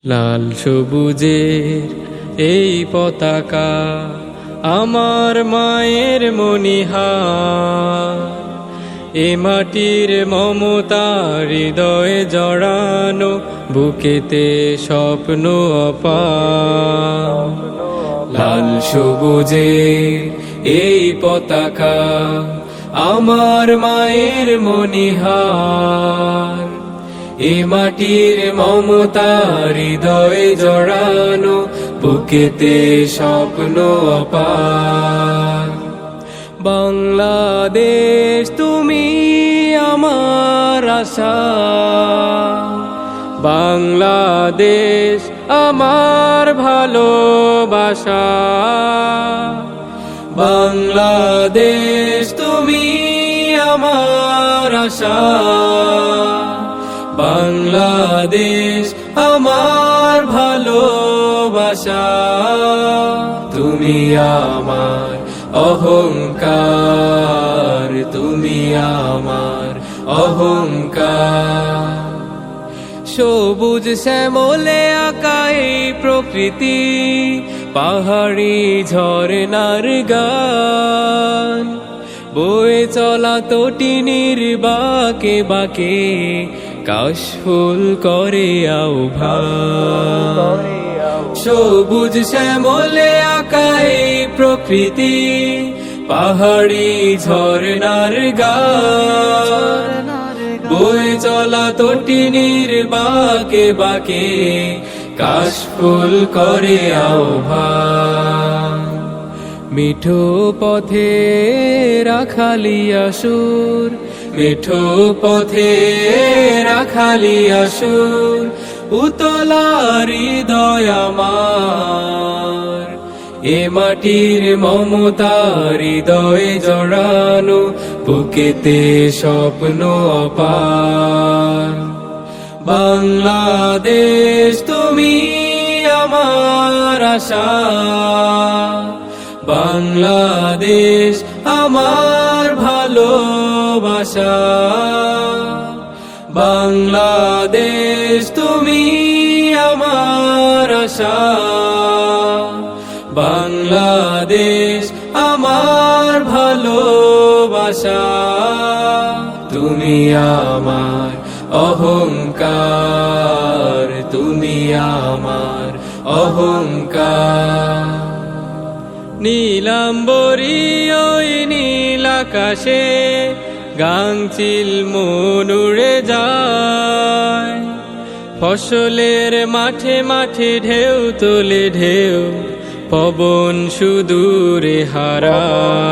লাল সবুজের এই পতাকা আমার মায়ের মনিহার, এ মাটির মমতা হৃদয়ে জড়ানো, বুকেতে স্বপ্ন অপার। লাল সবুজের এই পতাকা আমার মায়ের মনিহার, এ মাটির মমতা হৃদয়ে জড়ানো, বুকেতে স্বপ্ন অপার। বাংলাদেশ তুমি আমার আশা, বাংলাদেশ আমার ভালোবাসা। বাংলাদেশ তুমি আমার আশা, বাংলাদেশ আমার ভালোবাসা। তুমি আমার অহংকার, তুমি আমার অহংকার। সবুজ শ্যামলে আঁকা এই প্রকৃতি, পাহাড়ি ঝরনার গান, বয়ে চলা তটিনীর বাঁকে বাঁকে কাশফুল করে আহ্বান। সবুজ শ্যামলে আঁকা এই প্রকৃতি, পাহাড়ি ঝরনার গান, বয়ে চলা তটিনীর বাঁকে বাঁকে কাশফুল করে আহ্বান। মিঠো পথে রাখালিয়া সুর, মিঠো পথে রাখালিয়া সুর, উতলা হৃদয় আমার, এ মাটির মমতা হৃদয়ে জড়ানো, বুকেতে স্বপ্ন অপার। বাংলাদেশ তুমি আমার আশা, বাংলাদেশ আমার ভালোবাসা। বাংলাদেশ তুমি আমার আশা, বাংলাদেশ আমার ভালোবাসা। তুমি আমার অহংকার, তুমি আমার অহংকার। নীলাম্বরী ওই নীল আকাশে গাংচিল মন উড়ে যায়, ফসলের মাঠে মাঠে ঢেউ তোলে ঢেউ, পবন সুদূরে হারায়।